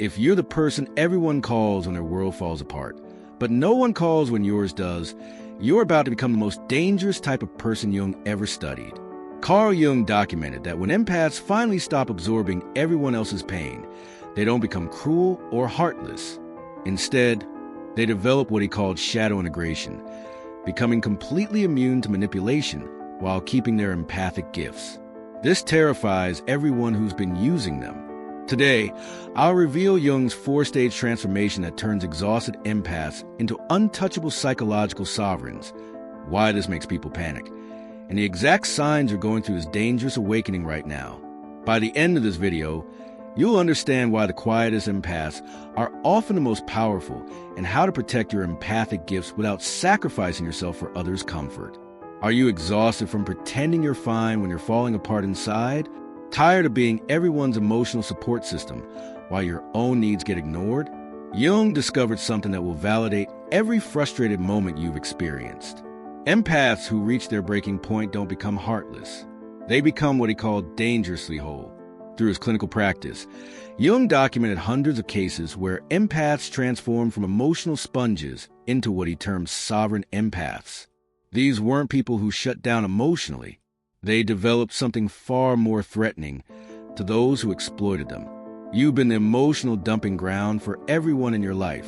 If you're the person everyone calls when their world falls apart, but no one calls when yours does, you're about to become the most dangerous type of person Jung ever studied. Carl Jung documented that when empaths finally stop absorbing everyone else's pain, they don't become cruel or heartless. Instead, they develop what he called shadow integration, becoming completely immune to manipulation while keeping their empathic gifts. This terrifies everyone who's been using them. Today, I'll reveal Jung's 4-stage transformation that turns exhausted empaths into untouchable psychological sovereigns, why this makes people panic, and the exact signs you're going through this dangerous awakening right now. By the end of this video, you'll understand why the quietest empaths are often the most powerful and how to protect your empathic gifts without sacrificing yourself for others' comfort. Are you exhausted from pretending you're fine when you're falling apart inside? Tired of being everyone's emotional support system while your own needs get ignored? Jung discovered something that will validate every frustrated moment you've experienced. Empaths who reach their breaking point don't become heartless. They become what he called dangerously whole. Through his clinical practice, Jung documented hundreds of cases where empaths transformed from emotional sponges into what he termed sovereign empaths. These weren't people who shut down emotionally. They developed something far more threatening to those who exploited them. You've been the emotional dumping ground for everyone in your life.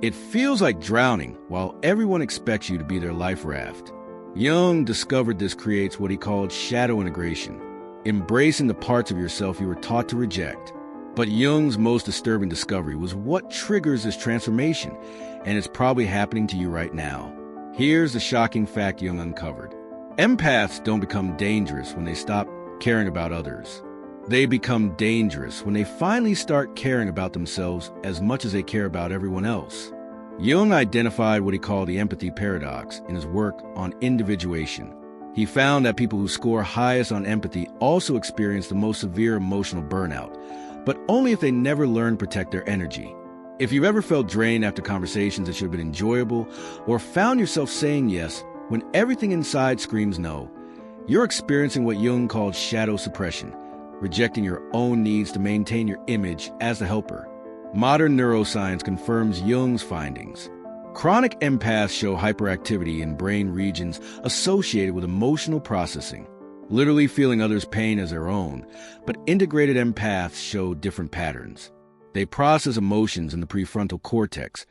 It feels like drowning while everyone expects you to be their life raft. Jung discovered this creates what he called shadow integration, embracing the parts of yourself you were taught to reject. But Jung's most disturbing discovery was what triggers this transformation, and it's probably happening to you right now. Here's the shocking fact Jung uncovered. Empaths don't become dangerous when they stop caring about others. They become dangerous when they finally start caring about themselves as much as they care about everyone else. Jung identified what he called the empathy paradox in his work on individuation. He found that people who score highest on empathy also experience the most severe emotional burnout, but only if they never learn to protect their energy. If you've ever felt drained after conversations that should have been enjoyable, or found yourself saying yes when everything inside screams no, you're experiencing what Jung called shadow suppression, rejecting your own needs to maintain your image as the helper. Modern neuroscience confirms Jung's findings. Chronic empaths show hyperactivity in brain regions associated with emotional processing, literally feeling others' pain as their own, but integrated empaths show different patterns. They process emotions in the prefrontal cortex,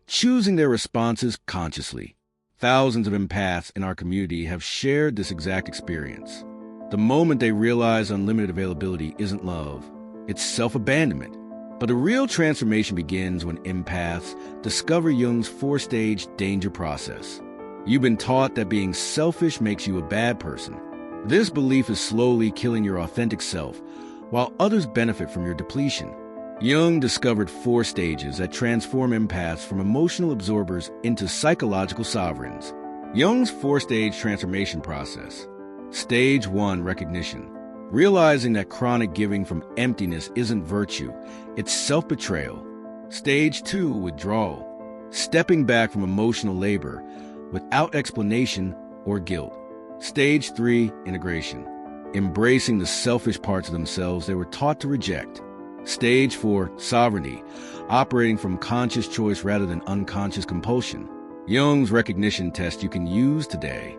choosing their responses consciously. Thousands of empaths in our community have shared this exact experience. The moment they realize unlimited availability isn't love, it's self-abandonment. But the real transformation begins when empaths discover Jung's 4-stage danger process. You've been taught that being selfish makes you a bad person. This belief is slowly killing your authentic self, while others benefit from your depletion. Jung discovered 4 stages that transform empaths from emotional absorbers into psychological sovereigns. Jung's 4-stage transformation process. Stage 1, recognition. Realizing that chronic giving from emptiness isn't virtue, it's self-betrayal. Stage 2, withdrawal. Stepping back from emotional labor without explanation or guilt. Stage 3, integration. Embracing the selfish parts of themselves they were taught to reject. Stage 4, sovereignty, operating from conscious choice rather than unconscious compulsion. Jung's recognition test you can use today.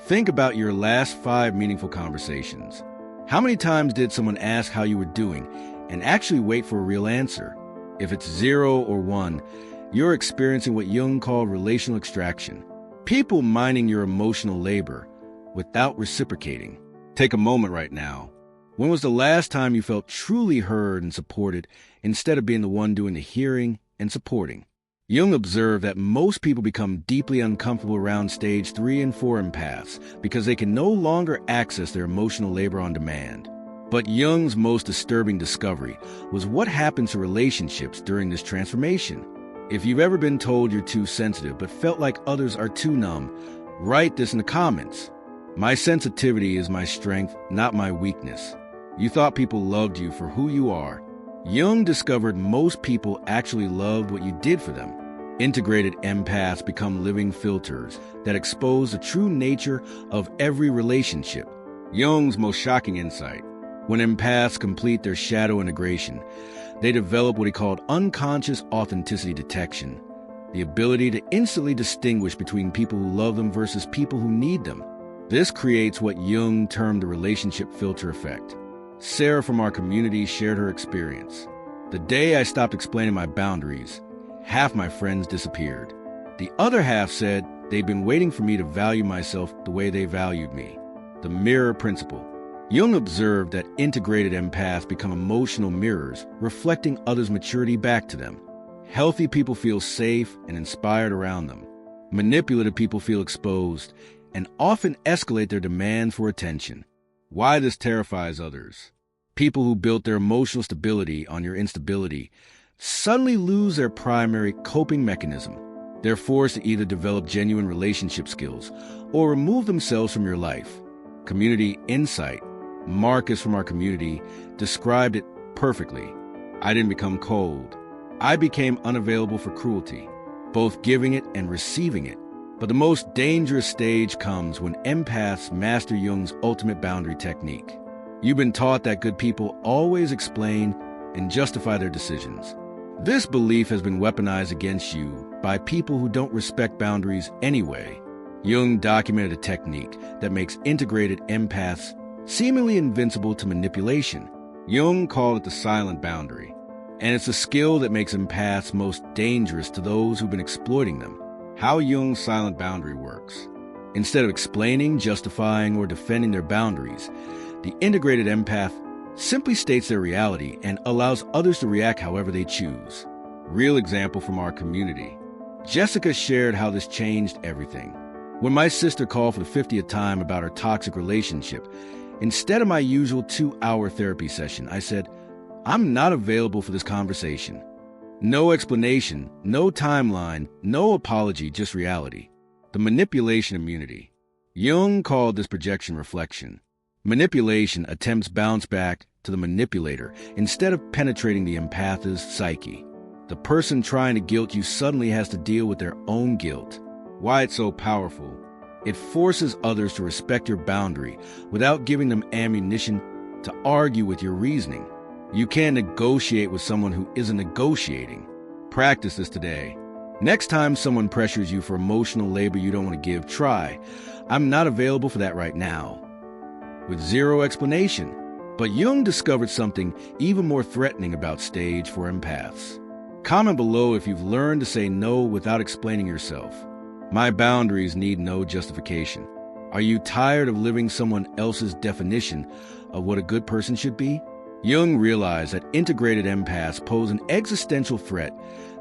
Think about your last 5 meaningful conversations. How many times did someone ask how you were doing and actually wait for a real answer? If it's 0 or 1, you're experiencing what Jung called relational extraction. People mining your emotional labor without reciprocating. Take a moment right now. When was the last time you felt truly heard and supported instead of being the one doing the hearing and supporting? Jung observed that most people become deeply uncomfortable around stage 3 and 4 empaths because they can no longer access their emotional labor on demand. But Jung's most disturbing discovery was what happens to relationships during this transformation. If you've ever been told you're too sensitive but felt like others are too numb, write this in the comments. My sensitivity is my strength, not my weakness. You thought people loved you for who you are. Jung discovered most people actually loved what you did for them. Integrated empaths become living filters that expose the true nature of every relationship. Jung's most shocking insight. When empaths complete their shadow integration, They develop what he called unconscious authenticity detection, the ability to instantly distinguish between people who love them versus people who need them. This creates what Jung termed the relationship filter effect. Sarah from our community shared her experience. The day I stopped explaining my boundaries, half my friends disappeared. The other half said they'd been waiting for me to value myself the way they valued me. The mirror principle. Jung observed that integrated empaths become emotional mirrors, reflecting others' maturity back to them. Healthy people feel safe and inspired around them. Manipulative people feel exposed and often escalate their demands for attention. Why this terrifies others. People who built their emotional stability on your instability suddenly lose their primary coping mechanism. They're forced to either develop genuine relationship skills or remove themselves from your life. Community insight. Marcus from our community described it perfectly. I didn't become cold. I became unavailable for cruelty, both giving it and receiving it. But the most dangerous stage comes when empaths master Jung's ultimate boundary technique. You've been taught that good people always explain and justify their decisions. This belief has been weaponized against you by people who don't respect boundaries anyway. Jung documented a technique that makes integrated empaths seemingly invincible to manipulation. Jung called it the silent boundary, and it's a skill that makes empaths most dangerous to those who've been exploiting them. How Jung's silent boundary works. Instead of explaining, justifying, or defending their boundaries, the integrated empath simply states their reality and allows others to react however they choose. Real example from our community. Jessica shared how this changed everything. When my sister called for the 50th time about her toxic relationship, instead of my usual 2-hour therapy session, I said, "I'm not available for this conversation." No explanation, no timeline, no apology, just reality. The manipulation immunity. Jung called this projection reflection. Manipulation attempts bounce back to the manipulator instead of penetrating the empath's psyche. The person trying to guilt you suddenly has to deal with their own guilt. Why it's so powerful? It forces others to respect your boundary without giving them ammunition to argue with your reasoning. You can't negotiate with someone who isn't negotiating. Practice this today. Next time someone pressures you for emotional labor you don't want to give, try, "I'm not available for that right now," with zero explanation. But Jung discovered something even more threatening about stage for empaths. Comment below if you've learned to say no without explaining yourself. My boundaries need no justification. Are you tired of living someone else's definition of what a good person should be? Jung realized that integrated empaths pose an existential threat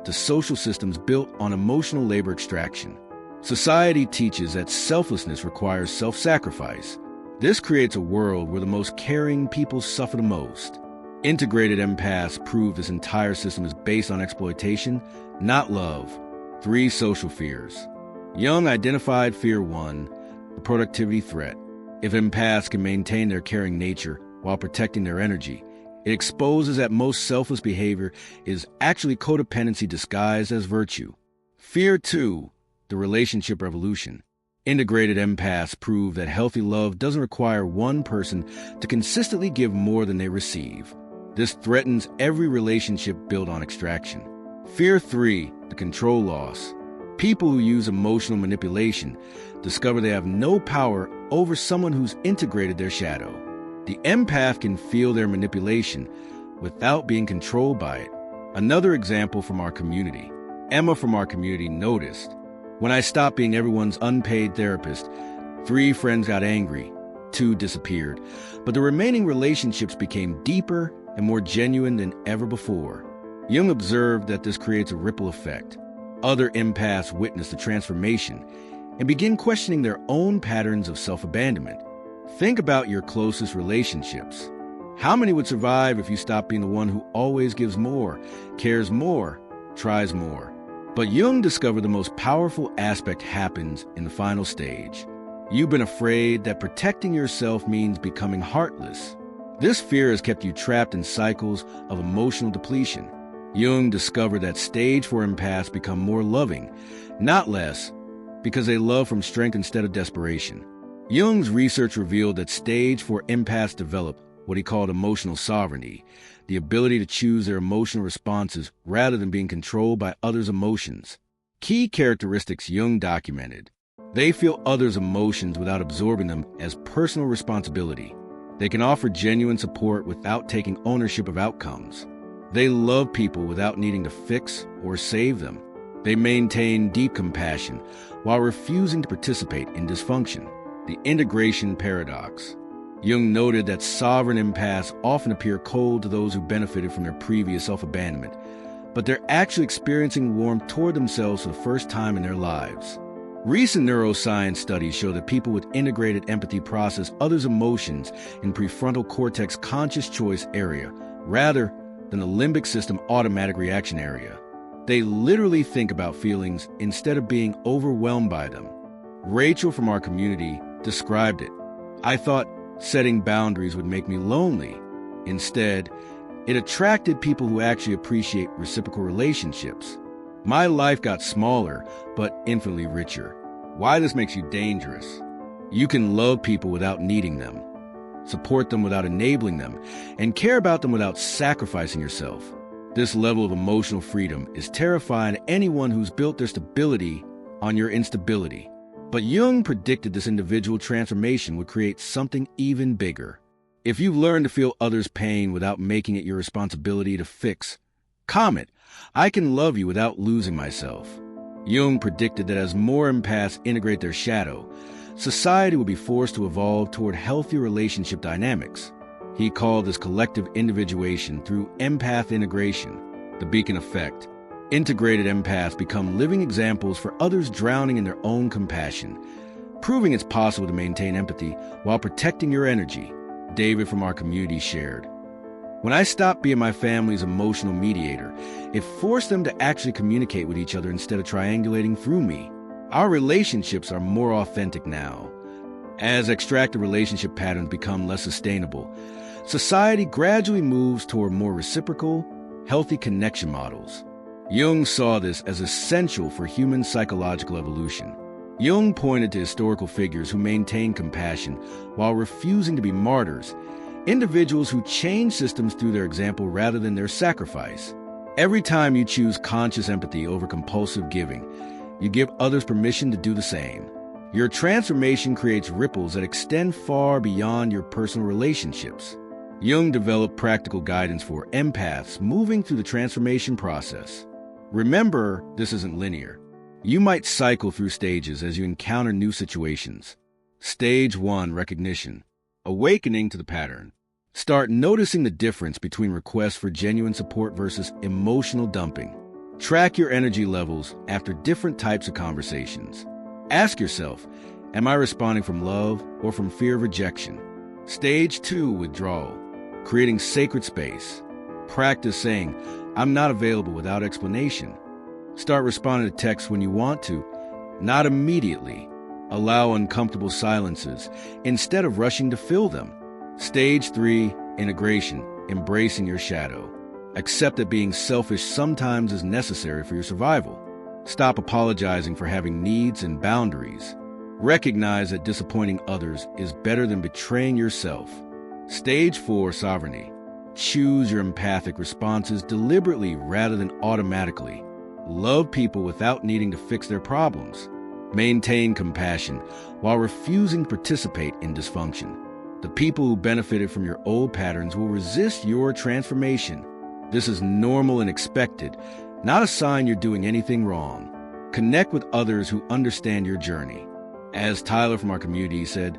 to social systems built on emotional labor extraction. Society teaches that selflessness requires self-sacrifice. This creates a world where the most caring people suffer the most. Integrated empaths prove this entire system is based on exploitation, not love. 3 social fears. Jung identified fear 1, the productivity threat. If empaths can maintain their caring nature while protecting their energy, it exposes that most selfless behavior is actually codependency disguised as virtue. Fear 2, the relationship revolution. Integrated empaths prove that healthy love doesn't require one person to consistently give more than they receive. This threatens every relationship built on extraction. Fear 3, the control loss. People who use emotional manipulation discover they have no power over someone who's integrated their shadow. The empath can feel their manipulation without being controlled by it. Another example from our community. Emma from our community noticed, when I stopped being everyone's unpaid therapist, 3 friends got angry, 2 disappeared, but the remaining relationships became deeper and more genuine than ever before. Jung observed that this creates a ripple effect. Other empaths witness the transformation and begin questioning their own patterns of self-abandonment. Think about your closest relationships. How many would survive if you stopped being the one who always gives more, cares more, tries more? But Jung discovered the most powerful aspect happens in the final stage. You've been afraid that protecting yourself means becoming heartless. This fear has kept you trapped in cycles of emotional depletion. Jung discovered that stage 4 empaths become more loving, not less, because they love from strength instead of desperation. Jung's research revealed that stage 4 empaths develop what he called emotional sovereignty, the ability to choose their emotional responses rather than being controlled by others' emotions. Key characteristics Jung documented. They feel others' emotions without absorbing them as personal responsibility. They can offer genuine support without taking ownership of outcomes. They love people without needing to fix or save them. They maintain deep compassion while refusing to participate in dysfunction. The integration paradox. Jung noted that sovereign empaths often appear cold to those who benefited from their previous self-abandonment, but they're actually experiencing warmth toward themselves for the first time in their lives. Recent neuroscience studies show that people with integrated empathy process others' emotions in prefrontal cortex conscious choice area rather than the limbic system automatic reaction area. They literally think about feelings instead of being overwhelmed by them. Rachel from our community described it. I thought setting boundaries would make me lonely. Instead, it attracted people who actually appreciate reciprocal relationships. My life got smaller, but infinitely richer. Why this makes you dangerous? You can love people without needing them, support them without enabling them, and care about them without sacrificing yourself. This level of emotional freedom is terrifying to anyone who's built their stability on your instability. But Jung predicted this individual transformation would create something even bigger. If you learn to feel others' pain without making it your responsibility to fix, comment, I can love you without losing myself. Jung predicted that as more empaths integrate their shadow, society will be forced to evolve toward healthier relationship dynamics. He called this collective individuation through empath integration, the beacon effect. Integrated empaths become living examples for others drowning in their own compassion, proving it's possible to maintain empathy while protecting your energy. David from our community shared, when I stopped being my family's emotional mediator, it forced them to actually communicate with each other instead of triangulating through me. Our relationships are more authentic now. As extracted relationship patterns become less sustainable, society gradually moves toward more reciprocal, healthy connection models. Jung saw this as essential for human psychological evolution. Jung pointed to historical figures who maintained compassion while refusing to be martyrs, individuals who change systems through their example rather than their sacrifice. Every time you choose conscious empathy over compulsive giving, you give others permission to do the same. Your transformation creates ripples that extend far beyond your personal relationships. Jung developed practical guidance for empaths moving through the transformation process. Remember, this isn't linear. You might cycle through stages as you encounter new situations. Stage 1, recognition. Awakening to the pattern. Start noticing the difference between requests for genuine support versus emotional dumping. Track your energy levels after different types of conversations. Ask yourself, am I responding from love or from fear of rejection? Stage 2, withdrawal. Creating sacred space. Practice saying, I'm not available without explanation. Start responding to texts when you want to, not immediately. Allow uncomfortable silences instead of rushing to fill them. Stage 3, integration, embracing your shadow. Accept that being selfish sometimes is necessary for your survival. Stop apologizing for having needs and boundaries. Recognize that disappointing others is better than betraying yourself. Stage 4, sovereignty. Choose your empathic responses deliberately rather than automatically. Love people without needing to fix their problems. Maintain compassion while refusing to participate in dysfunction. The people who benefited from your old patterns will resist your transformation. This is normal and expected, not a sign you're doing anything wrong. Connect with others who understand your journey. As Tyler from our community said,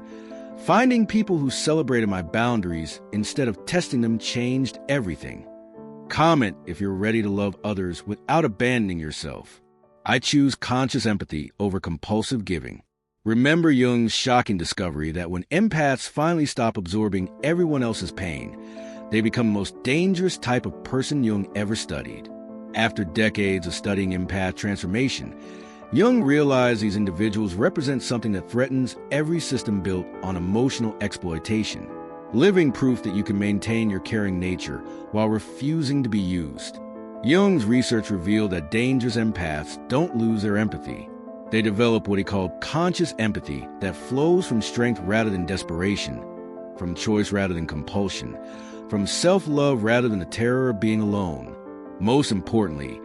finding people who celebrated my boundaries instead of testing them changed everything. Comment if you're ready to love others without abandoning yourself. I choose conscious empathy over compulsive giving. Remember Jung's shocking discovery that when empaths finally stop absorbing everyone else's pain, they become the most dangerous type of person Jung ever studied. After decades of studying empath transformation, Jung realized these individuals represent something that threatens every system built on emotional exploitation, living proof that you can maintain your caring nature while refusing to be used. Jung's research revealed that dangerous empaths don't lose their empathy. They develop what he called conscious empathy that flows from strength rather than desperation, from choice rather than compulsion, from self-love rather than the terror of being alone. Most importantly,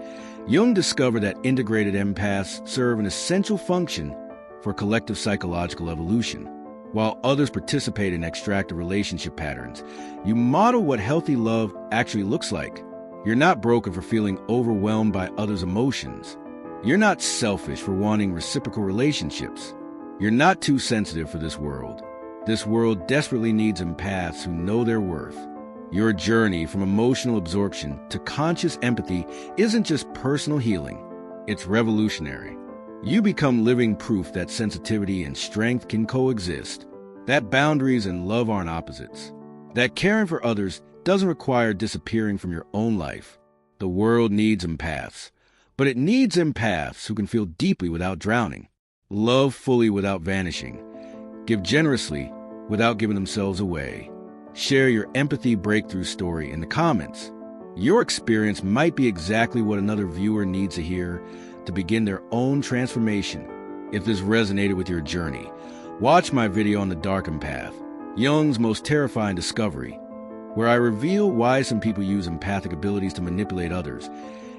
Jung discovered that integrated empaths serve an essential function for collective psychological evolution. While others participate in extractive relationship patterns, you model what healthy love actually looks like. You're not broken for feeling overwhelmed by others' emotions. You're not selfish for wanting reciprocal relationships. You're not too sensitive for this world. This world desperately needs empaths who know their worth. Your journey from emotional absorption to conscious empathy isn't just personal healing, it's revolutionary. You become living proof that sensitivity and strength can coexist, that boundaries and love aren't opposites, that caring for others doesn't require disappearing from your own life. The world needs empaths, but it needs empaths who can feel deeply without drowning, love fully without vanishing, give generously without giving themselves away. Share your empathy breakthrough story in the comments. Your experience might be exactly what another viewer needs to hear to begin their own transformation. If this resonated with your journey, watch my video on the Dark Empath, Jung's most terrifying discovery, where I reveal why some people use empathic abilities to manipulate others,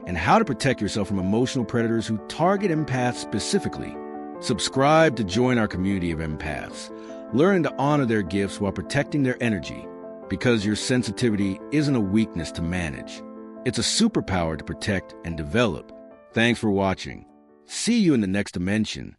and how to protect yourself from emotional predators who target empaths specifically. Subscribe to join our community of empaths, learning to honor their gifts while protecting their energy, because your sensitivity isn't a weakness to manage. It's a superpower to protect and develop. Thanks for watching. See you in the next dimension.